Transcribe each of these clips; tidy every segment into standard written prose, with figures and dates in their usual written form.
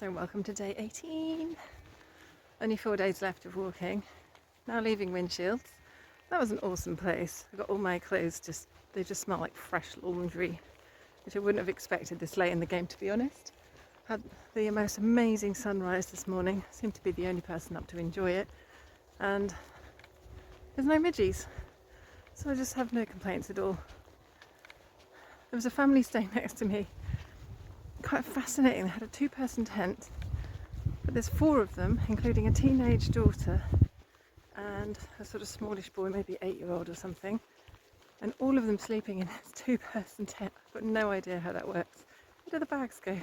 So welcome to day 18. Only 4 days left of walking. Now leaving Winshields. That was an awesome place. I got all my clothes they just smell like fresh laundry, which I wouldn't have expected this late in the game, to be honest. Had the most amazing sunrise this morning. Seemed to be the only person up to enjoy it. And there's no midgies. So I just have no complaints at all. There was a family staying next to me. Quite fascinating. They had a 2-person tent, but there's 4 of them, including a teenage daughter and a sort of smallish boy, maybe 8-year-old or something, and all of them sleeping in this 2-person tent. I've got no idea how that works. Where do the bags go?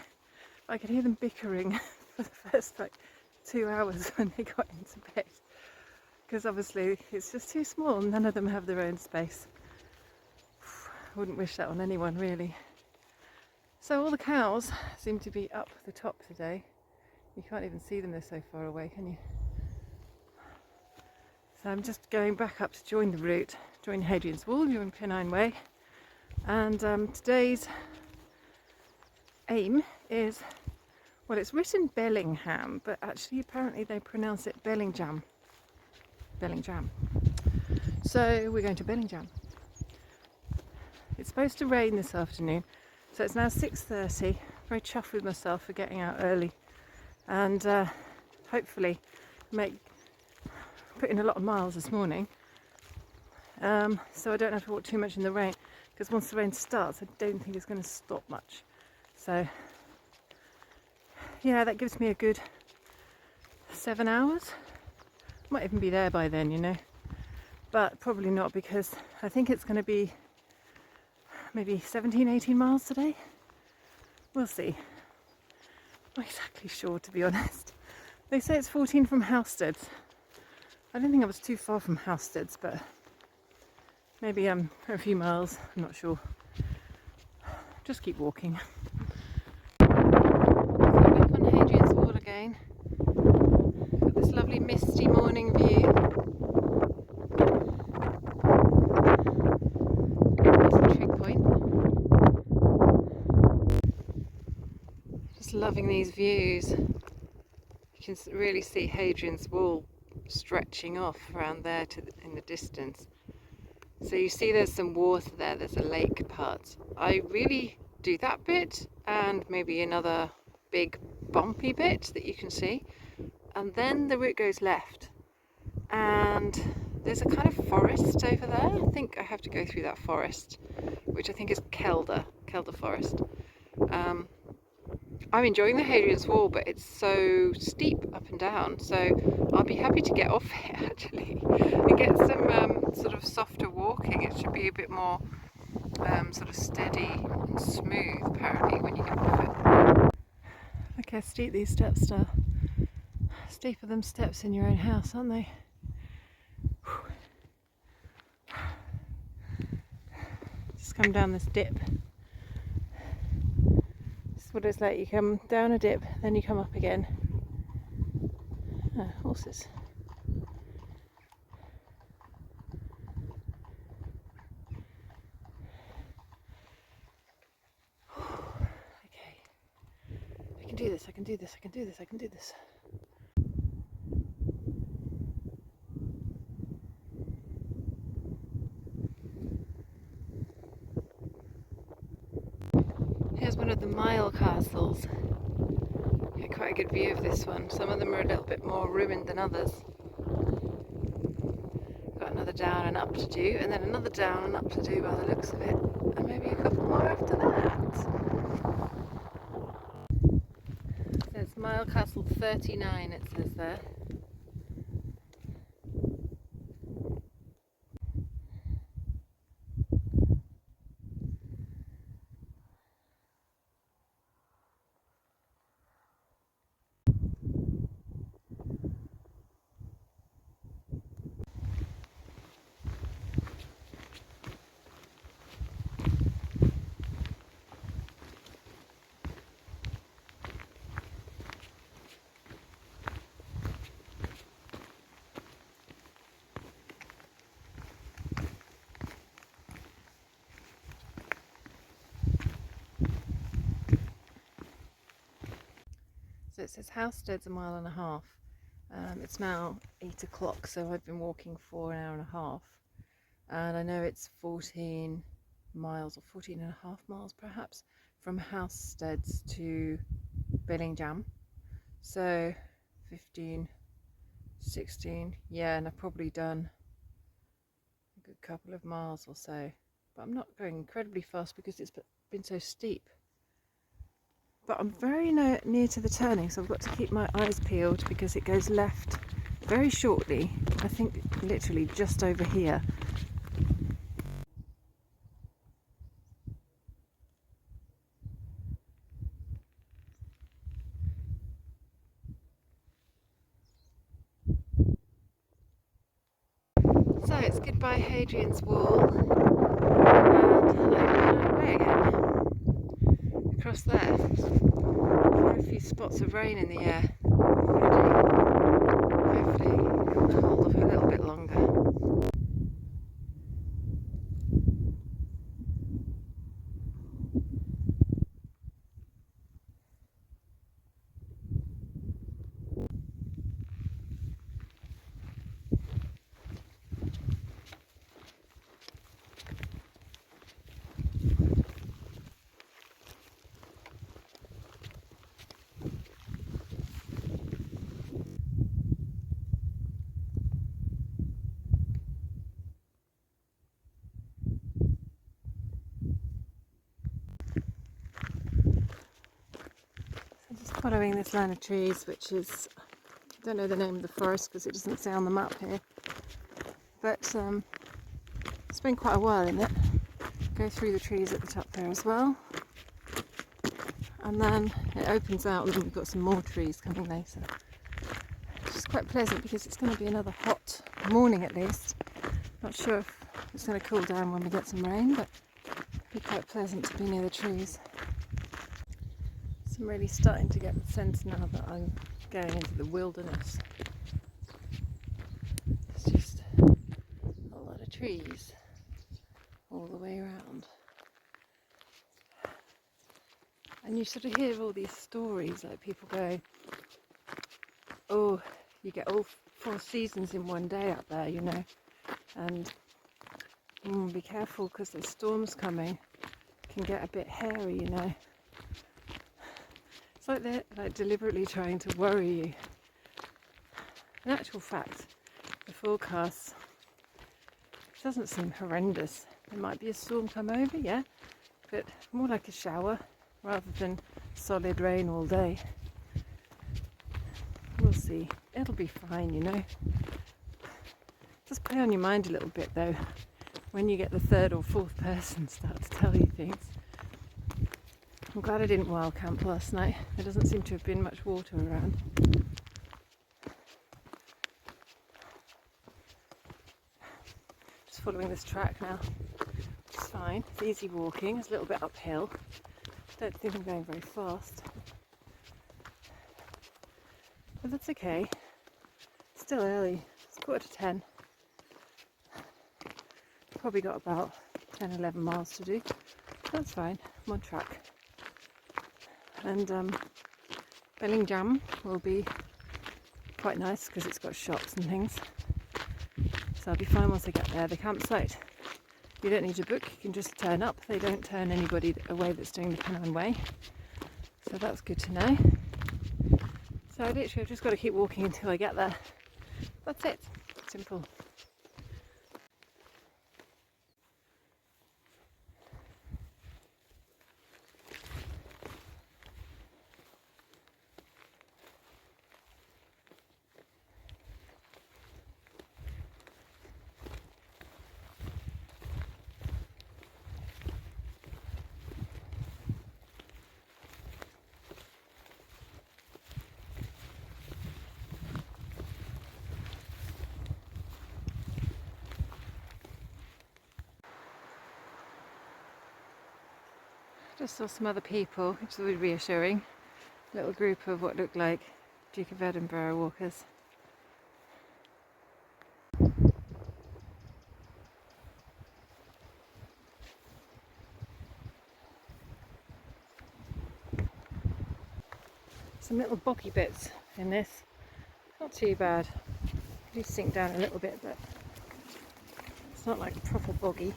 I could hear them bickering for the first 2 hours when they got into bed, because obviously it's just too small. None of them have their own space. I wouldn't wish that on anyone, really. So all the cows seem to be up the top today. You can't even see them, they're so far away, can you? So I'm just going back up to join the route, join Hadrian's Wall, join Pennine Way. And today's aim is, well, it's written Bellingham, but actually apparently they pronounce it Bellingham. Bellingham. So we're going to Bellingham. It's supposed to rain this afternoon. So it's now 6:30, very chuffed with myself for getting out early and hopefully put in a lot of miles this morning, so I don't have to walk too much in the rain, because once the rain starts I don't think it's going to stop much. So yeah, that gives me a good 7 hours. Might even be there by then, you know, but probably not, because I think it's going to be maybe 17-18 miles today. We'll see. Not exactly sure, to be honest. They say it's 14 from Housesteads. I don't think I was too far from Housesteads, but maybe a few miles, I'm not sure. Just keep walking. So back on Hadrian's Wall again. Got this lovely misty morning view. Loving these views. You can really see Hadrian's Wall stretching off around there in the distance. So you see there's some water there, there's a lake part. I really do that bit and maybe another big bumpy bit that you can see, and then the route goes left and there's a kind of forest over there. I think I have to go through that forest, which I think is Kelder Forest. I'm enjoying the Hadrian's Wall, but it's so steep up and down, so I'll be happy to get off it actually and get some sort of softer walking. It should be a bit more sort of steady and smooth apparently when you get off it. Look how steep these steps are. Steeper than steps in your own house, aren't they? Just come down this dip. What it's like. You come down a dip, then you come up again. Horses. Okay. I can do this, I can do this, I can do this, I can do this. Here's one of the mile castles. Get quite a good view of this one. Some of them are a little bit more ruined than others. Got another down and up to do, and then another down and up to do by the looks of it, and maybe a couple more after that. There's Mile Castle 39, it says there. So it says Housestead's a mile and a half. It's now 8 o'clock, so I've been walking for an hour and a half. And I know it's 14 miles or 14 and a half miles perhaps from Housesteads to Bellingham. So 15, 16, yeah, and I've probably done a good couple of miles or so. But I'm not going incredibly fast because it's been so steep. But I'm very near to the turning, so I've got to keep my eyes peeled because it goes left very shortly. I think literally just over here. So it's goodbye Hadrian's Wall and hello Pennine Way again. Across there, a few spots of rain in the air. Hopefully it'll hold off a little bit longer. Just following this line of trees, which is, I don't know the name of the forest because it doesn't say on the map here, but spend quite a while in it. Go through the trees at the top there as well, and then it opens out and then we've got some more trees coming later. It's just quite pleasant because it's going to be another hot morning at least. Not sure if it's going to cool down when we get some rain, but it'll be quite pleasant to be near the trees. I'm really starting to get the sense now that I'm going into the wilderness. It's just a lot of trees all the way around. And you sort of hear all these stories, like people going, oh, you get all 4 seasons in one day up there, you know, and be careful because there's storms coming. It can get a bit hairy, you know. It's like they're deliberately trying to worry you. In actual fact, the forecast doesn't seem horrendous. There might be a storm come over, yeah, but more like a shower rather than solid rain all day. We'll see. It'll be fine, you know. Just play on your mind a little bit though when you get the 3rd or 4th person start to tell you things. I'm glad I didn't wild camp last night. There doesn't seem to have been much water around. Just following this track now. It's fine. It's easy walking. It's a little bit uphill. Don't think I'm going very fast. But that's okay. It's still early. It's 9:45. Probably got about 10, 11 miles to do. That's fine. I'm on track. And Bellingham will be quite nice because it's got shops and things. So I'll be fine once I get there. The campsite, you don't need to book, you can just turn up. They don't turn anybody away that's doing the Pennine Way. So that's good to know. So literally I've just got to keep walking until I get there. That's it. Simple. Just saw some other people, which was reassuring. A little group of what looked like Duke of Edinburgh walkers. some little boggy bits in this. Not too bad. I do sink down a little bit, but it's not like proper boggy.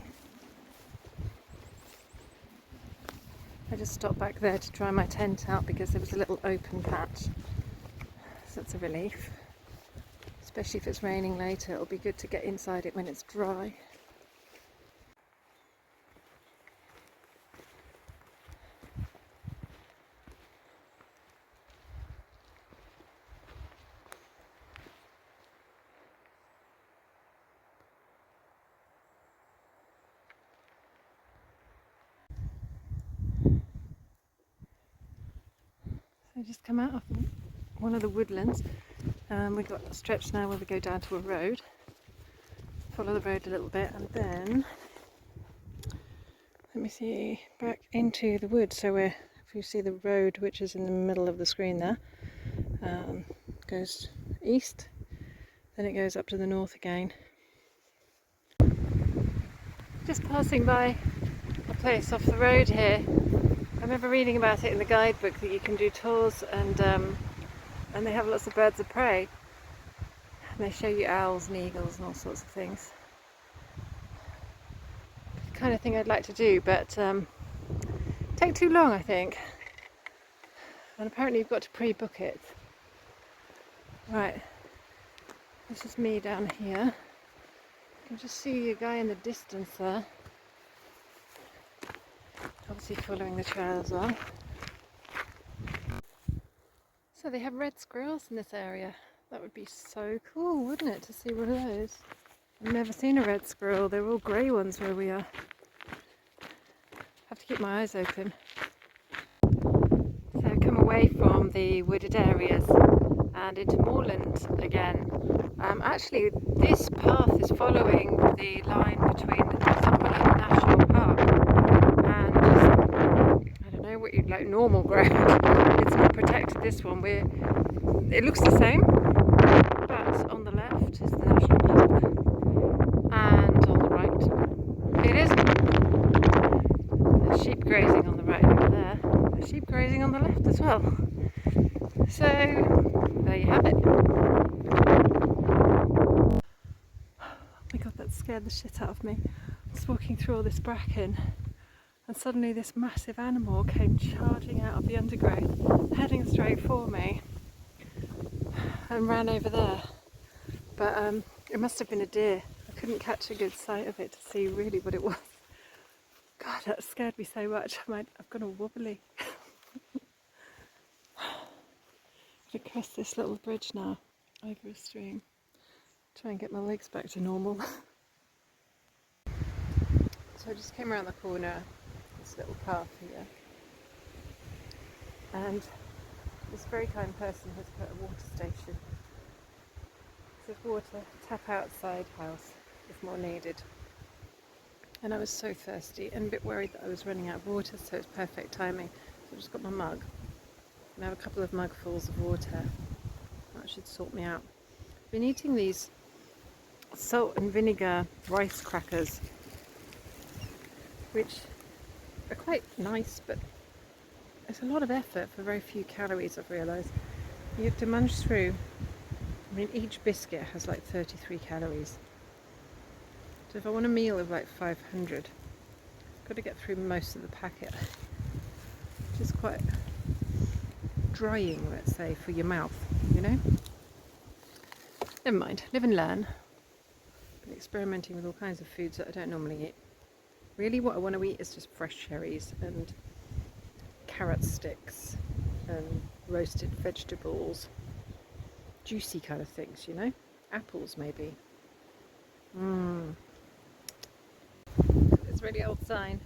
I just stopped back there to dry my tent out because there was a little open patch. So that's a relief. Especially if it's raining later, it'll be good to get inside it when it's dry. So I just come out of one of the woodlands. We've got a stretch now where we go down to a road. Follow the road a little bit and then, let me see, back into the woods. So if you see the road, which is in the middle of the screen there, goes east, then it goes up to the north again. Just passing by a place off the road here. I remember reading about it in the guidebook that you can do tours and they have lots of birds of prey. And they show you owls and eagles and all sorts of things. The kind of thing I'd like to do, but take too long, I think. And apparently you've got to pre-book it. Right, this is me down here. You can just see a guy in the distance there. Obviously following the trail as well. So they have red squirrels in this area. That would be so cool, wouldn't it, to see one of those? I've never seen a red squirrel. They're all grey ones where we are. Have to keep my eyes open. So I've come away from the wooded areas and into moorland again. Actually, this path is following the line between the Northumberland National Park and just, I don't know what you'd like, normal ground. It's not protected, this one. It looks the same, but on the left is the National Park and on the right it isn't. There's sheep grazing on the right over there. There's sheep grazing on the left as well. So there you have it. Oh my god, that scared the shit out of me. I was walking through all this bracken and suddenly this massive animal came charging out of the undergrowth, heading straight for me, and ran over there. But it must have been a deer. I couldn't catch a good sight of it to see really what it was. God, that scared me so much. I've gone all wobbly. To cross this little bridge now over a stream. Try and get my legs back to normal. So I just came around the corner, this little path here, and this very kind person has put a water station. It says water, tap outside house if more needed. And I was so thirsty and a bit worried that I was running out of water, so it's perfect timing. So I just got my mug. And I have a couple of mugfuls of water. That should sort me out. I've been eating these salt and vinegar rice crackers, which are quite nice, but it's a lot of effort for very few calories, I've realised. You have to munch through, I mean, each biscuit has like 33 calories. So if I want a meal of like 500, I've got to get through most of the packet, which is quite drying, let's say, for your mouth, you know? Never mind, live and learn. Been experimenting with all kinds of foods that I don't normally eat. Really what I want to eat is just fresh cherries and carrot sticks and roasted vegetables, juicy kind of things, you know? Apples maybe. There's a really old sign.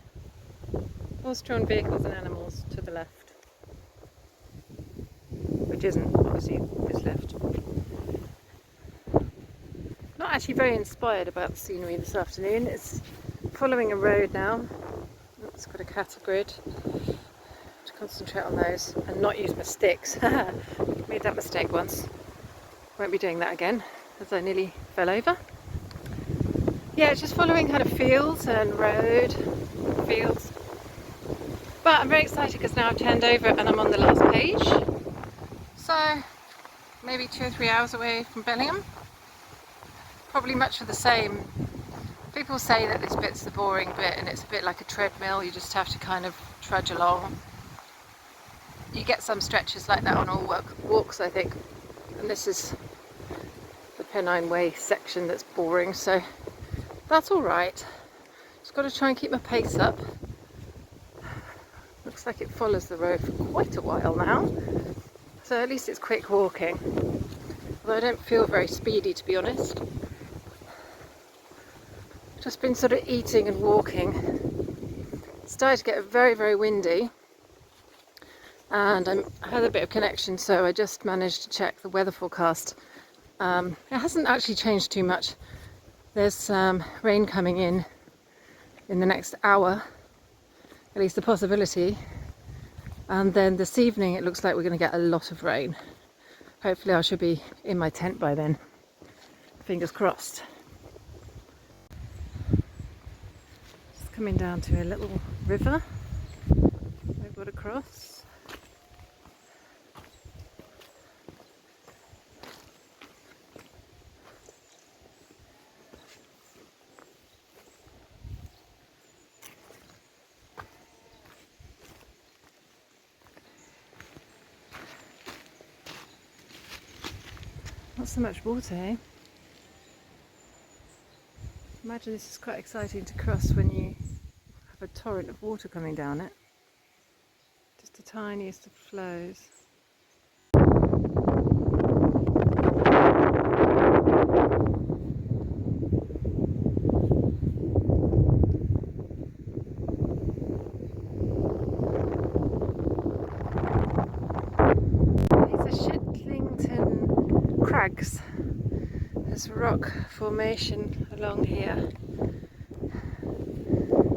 Horse-drawn vehicles and animals to the left. Which isn't, obviously, it's left. Not actually very inspired about the scenery this afternoon. It's following a road now. It's got a cattle grid. To concentrate on those and not use my sticks. Made that mistake once. Won't be doing that again, as I nearly fell over. Yeah, it's just following kind of fields and road, fields. But I'm very excited because now I've turned over and I'm on the last page. So maybe 2 or 3 hours away from Bellingham. Probably much of the same. People say that this bit's the boring bit and it's a bit like a treadmill, you just have to kind of trudge along. You get some stretches like that on all walks, I think, and this is the Pennine Way section that's boring, so that's alright. Just got to try and keep my pace up. Looks like it follows the road for quite a while now, so at least it's quick walking, although I don't feel very speedy, to be honest. Just been sort of eating and walking. It started to get very, very windy, and I had a bit of connection, so I just managed to check the weather forecast. It hasn't actually changed too much. There's rain coming in the next hour, at least a possibility, and then this evening it looks like we're going to get a lot of rain. Hopefully I should be in my tent by then. Fingers crossed. Coming down to a little river I've got to cross. Not so much water, eh? Imagine this is quite exciting to cross when you have a torrent of water coming down it. Just the tiniest of flows. These are Shitlington crags. There's rock formation along here.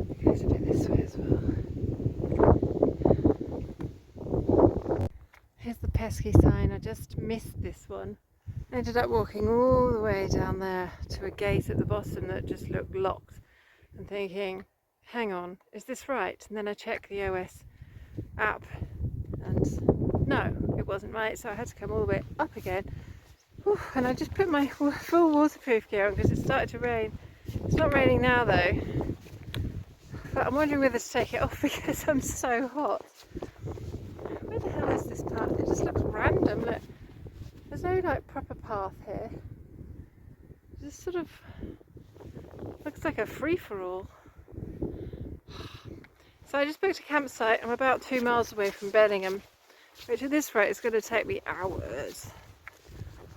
It goes a bit this way as well. Here's the pesky sign. I just missed this one. I ended up walking all the way down there to a gate at the bottom that just looked locked and thinking, hang on, is this right? And then I checked the OS app and no, it wasn't right, so I had to come all the way up again. And I just put my full waterproof gear on because it started to rain. It's not raining now though, but I'm wondering whether to take it off because I'm so hot. Where the hell is this path? It just looks random. Look, there's no like proper path here. It just sort of looks like a free-for-all. So I just booked a campsite. I'm about 2 miles away from Bellingham, which at this rate is going to take me hours.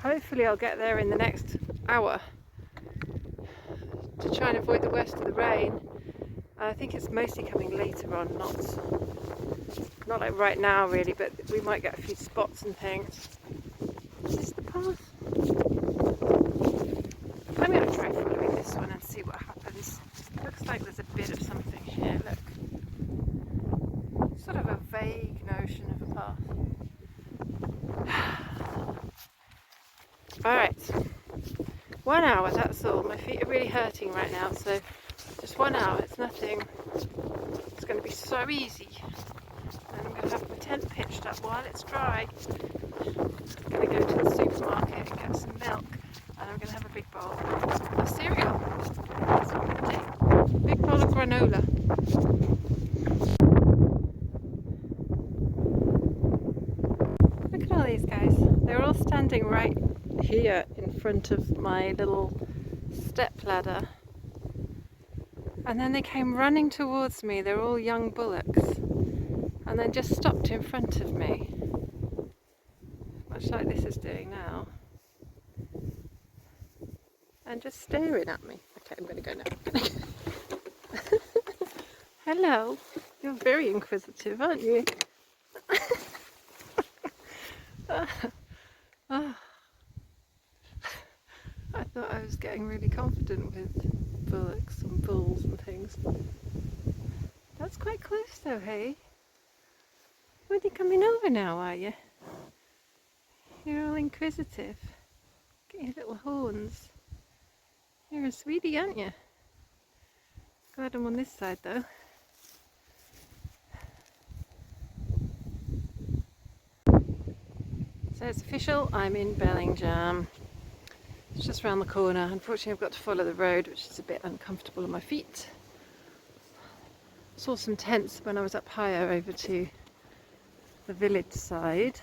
Hopefully I'll get there in the next hour to try and avoid the worst of the rain. I think it's mostly coming later on, not like right now really, but we might get a few spots and things. Is this the path? I'm going to try following this one and see what happens. Looks like there's a bit of something here, look. Sort of a vague notion of a path. Alright, 1 hour, that's all. My feet are really hurting right now, so just 1 hour, it's nothing. It's going to be so easy. And I'm going to have my tent pitched up while it's dry. I'm going to go to the supermarket and get some milk, and I'm going to have a big bowl of cereal. That's what I'm going to do. Big bowl of granola. Look at all these guys. They're all standing right here in front of my little step ladder, and then they came running towards me. They're all young bullocks, and then just stopped in front of me, much like this is doing now, and just staring at me. Okay, I'm going to go now. Hello, you're very inquisitive, aren't you? Oh. I thought I was getting really confident with bullocks and bulls and things. That's quite close though, hey? When are you coming over now, are you? You're all inquisitive. Get your little horns. You're a sweetie, aren't you? Glad I'm on this side though. So it's official, I'm in Bellingham. It's just around the corner. Unfortunately I've got to follow the road, which is a bit uncomfortable on my feet. Saw some tents when I was up higher over to the village side.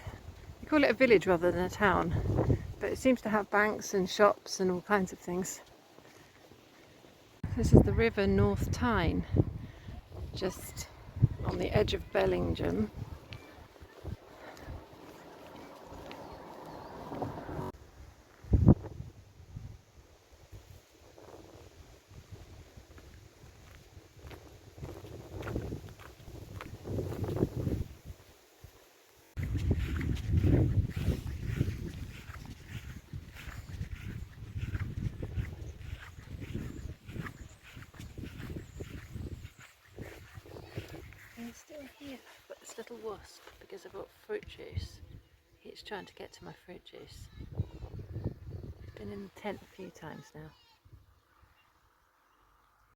We call it a village rather than a town, but it seems to have banks and shops and all kinds of things. This is the River North Tyne, just on the edge of Bellingham. I'm still here, but this little wasp, because I've got fruit juice, it's trying to get to my fruit juice. It's been in the tent a few times now.